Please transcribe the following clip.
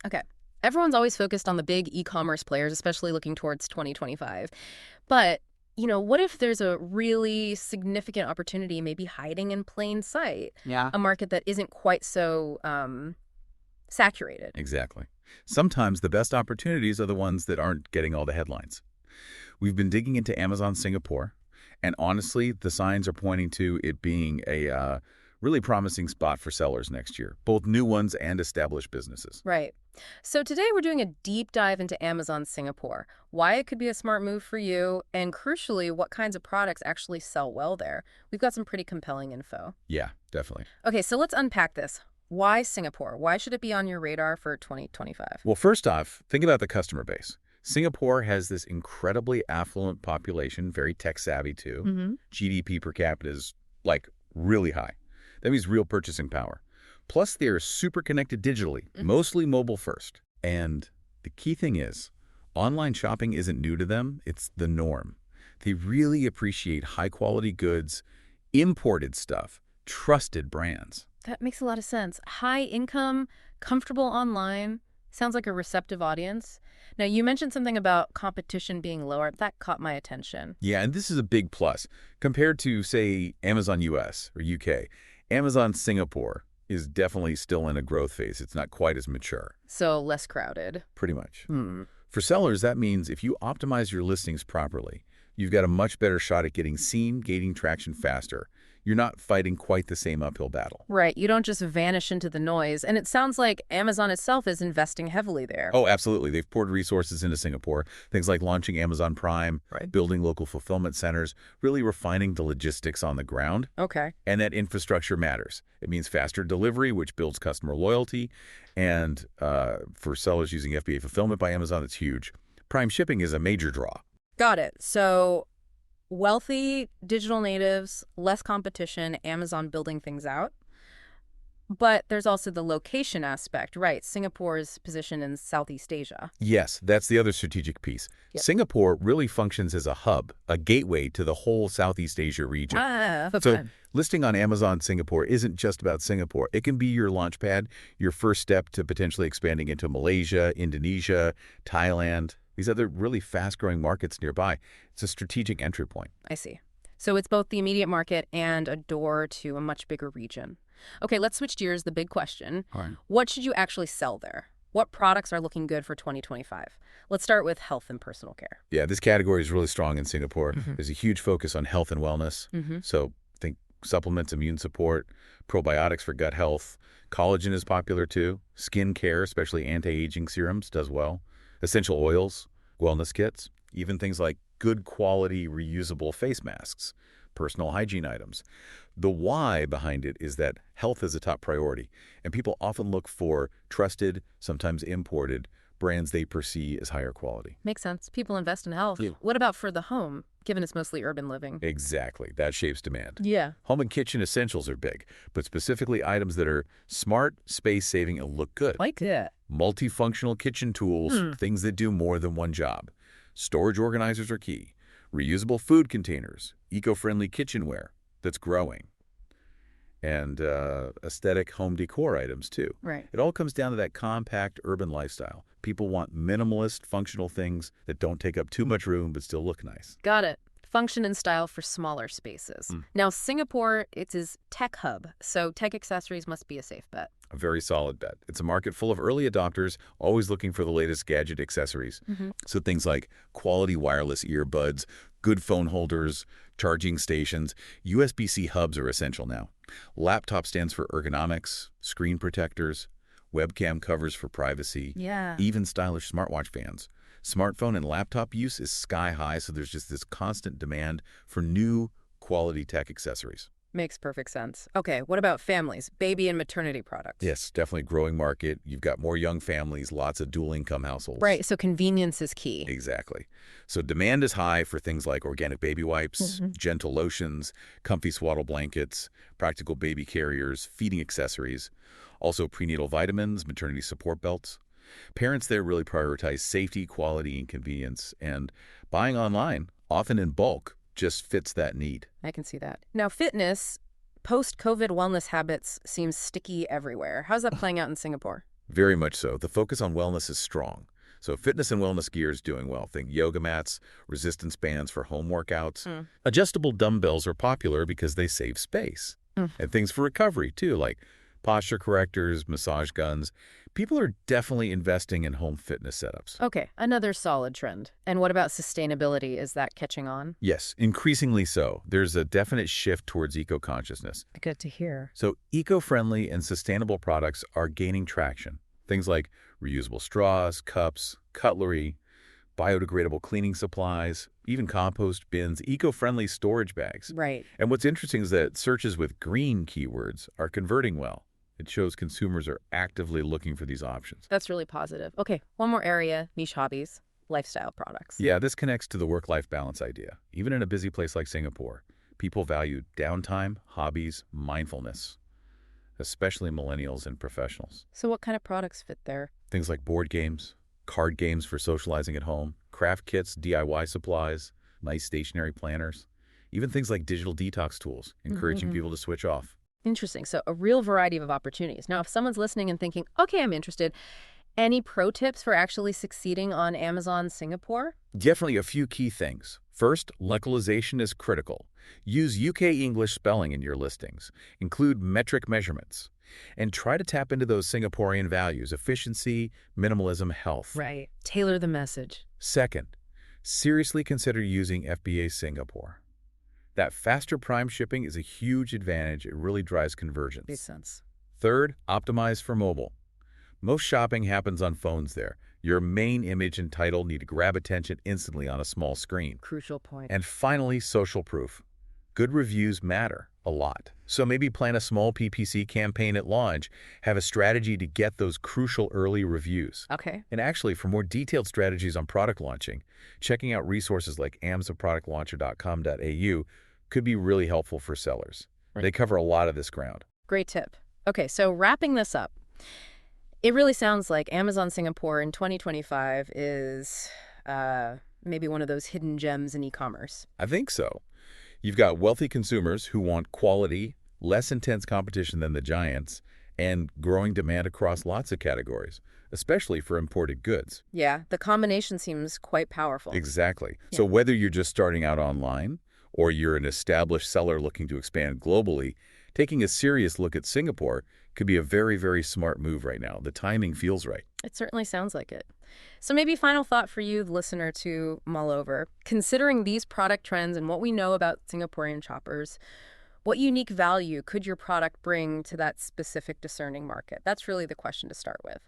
Okay. Everyone's always focused on the big e-commerce players, especially looking towards 2025. But, what if there's a really significant opportunity maybe hiding in plain sight, Yeah. a market that isn't quite so saturated? Exactly. Sometimes the best opportunities are the ones that aren't getting all the headlines. We've been digging into Amazon Singapore, and honestly, the signs are pointing to it being a really promising spot for sellers next year, both new ones and established businesses. Right. So today we're doing a deep dive into Amazon Singapore, why it could be a smart move for you, and crucially, what kinds of products actually sell well there. We've got some pretty compelling info. Yeah, definitely. Okay, so let's unpack this. Why Singapore? Why should it be on your radar for 2025? Well, first off, think about the customer base. Singapore has this incredibly affluent population, very tech-savvy too. Mm-hmm. GDP per capita is, like, really high. That means real purchasing power. Plus, they're super connected digitally, mostly mobile first. And the key thing is, online shopping isn't new to them, it's the norm. They really appreciate high-quality goods, imported stuff, trusted brands. That makes a lot of sense. High income, comfortable online. Sounds like a receptive audience. Now, you mentioned something about competition being lower. That caught my attention. Yeah, and this is a big plus. Compared to, say, Amazon US or UK, Amazon Singapore is definitely still in a growth phase. It's not quite as mature, So less crowded. pretty much. Hmm. For sellers, that means if you optimize your listings properly, you've got a much better shot at getting seen, gaining traction faster. You're not fighting quite the same uphill battle. Right. You don't just vanish into the noise. And it sounds like Amazon itself is investing heavily there. Oh, absolutely. They've poured resources into Singapore, things like launching Amazon Prime, Right. building local fulfillment centers, really refining the logistics on the ground. Okay. And that infrastructure matters. It means faster delivery, which builds customer loyalty. And for sellers using FBA fulfillment by Amazon, it's huge. Prime shipping is a major draw. Got it. So wealthy digital natives, less competition, Amazon building things out. But there's also the location aspect, right? Singapore's position in Southeast Asia. Yes, that's the other strategic piece. Yep. Singapore really functions as a hub, a gateway to the whole Southeast Asia region. So Okay. listing on Amazon Singapore isn't just about Singapore. It can be your launchpad, your first step to potentially expanding into Malaysia, Indonesia, Thailand, these other really fast-growing markets nearby. It's a strategic entry point. I see. So it's both the immediate market and a door to a much bigger region. Okay, let's switch gears. The big question. All right. What should you actually sell there? What products are looking good for 2025? Let's start with health and personal care. Yeah, this category is really strong in Singapore. Mhm. There's a huge focus on health and wellness. Mm-hmm. So think supplements, immune support, probiotics for gut health. Collagen is popular too. Skin care, especially anti-aging serums, does well. Essential oils, wellness kits, even things like good quality reusable face masks, personal hygiene items. The why behind it is that health is a top priority, and people often look for trusted, sometimes imported, brands they perceive as higher quality. Makes sense. People invest in health. Yeah. What about for the home, given it's mostly urban living? Exactly. That shapes demand. Yeah. Home and kitchen essentials are big, but specifically items that are smart, space-saving, and look good. Like that. Multifunctional kitchen tools, things that do more than one job. Storage organizers are key. Reusable food containers, eco-friendly kitchenware that's growing. And aesthetic home decor items, too. Right. It all comes down to that compact urban lifestyle. People want minimalist, functional things that don't take up too much room but still look nice. Got it. Function and style for smaller spaces. Now, Singapore, it's his tech hub, so tech accessories must be a safe bet. A very solid bet. It's a market full of early adopters, always looking for the latest gadget accessories. So things like quality wireless earbuds, good phone holders, charging stations, USB-C hubs are essential now. Laptop stands for ergonomics, screen protectors, webcam covers for privacy, Yeah. even stylish smartwatch fans. Smartphone and laptop use is sky high, so there's just this constant demand for new quality tech accessories. Makes perfect sense. Okay, what about families, baby and maternity products? Yes, definitely growing market. You've got more young families, lots of dual income households. Right, so convenience is key. Exactly. So demand is high for things like organic baby wipes, gentle lotions, comfy swaddle blankets, practical baby carriers, feeding accessories, also prenatal vitamins, maternity support belts. Parents there really prioritize safety, quality, and convenience, and buying online, often in bulk, just fits that need. I can see that. Now, fitness, post-COVID wellness habits seems sticky everywhere. How's that playing out in Singapore? Very much so. The focus on wellness is strong. So fitness and wellness gear is doing well. Think yoga mats, resistance bands for home workouts. Mm. Adjustable dumbbells are popular because they save space. Mm. And things for recovery, too, like posture correctors, massage guns. People are definitely investing in home fitness setups. Okay, another solid trend. And what about sustainability? Is that catching on? Yes, increasingly so. There's a definite shift towards eco-consciousness. Good to hear. So eco-friendly and sustainable products are gaining traction. Things like reusable straws, cups, cutlery, biodegradable cleaning supplies, even compost bins, eco-friendly storage bags. Right. And what's interesting is that searches with green keywords are converting well. It shows consumers are actively looking for these options. That's really positive. Okay, one more area, niche hobbies, lifestyle products. Yeah, this connects to the work-life balance idea. Even in a busy place like Singapore, people value downtime, hobbies, mindfulness, especially millennials and professionals. So what kind of products fit there? Things like board games, card games for socializing at home, craft kits, DIY supplies, nice stationery planners, even things like digital detox tools, encouraging people to switch off. Interesting. So a real variety of opportunities. Now, if someone's listening and thinking, okay, I'm interested, any pro tips for actually succeeding on Amazon Singapore? Definitely a few key things. First, localization is critical. Use UK English spelling in your listings. Include metric measurements. And try to tap into those Singaporean values: efficiency, minimalism, health. Right. Tailor the message. Second, seriously consider using FBA Singapore. That faster prime shipping is a huge advantage. It really drives conversions. Makes sense. Third, optimize for mobile. Most shopping happens on phones there. Your main image and title need to grab attention instantly on a small screen. Crucial point. And finally, social proof. Good reviews matter a lot. So maybe plan a small PPC campaign at launch. Have a strategy to get those crucial early reviews. Okay. And actually, for more detailed strategies on product launching, checking out resources like amazonproductlauncher.com.au could be really helpful for sellers. Right. They cover a lot of this ground. Great tip. Okay, so wrapping this up, it really sounds like Amazon Singapore in 2025 is maybe one of those hidden gems in e-commerce. I think so. You've got wealthy consumers who want quality, less intense competition than the giants, and growing demand across lots of categories, especially for imported goods. Yeah, the combination seems quite powerful. Exactly. Yeah. So whether you're just starting out online or you're an established seller looking to expand globally, taking a serious look at Singapore could be a very, very smart move right now. The timing feels right. It certainly sounds like it. So maybe final thought for you, the listener, to mull over. Considering these product trends and what we know about Singaporean shoppers, what unique value could your product bring to that specific discerning market? That's really the question to start with.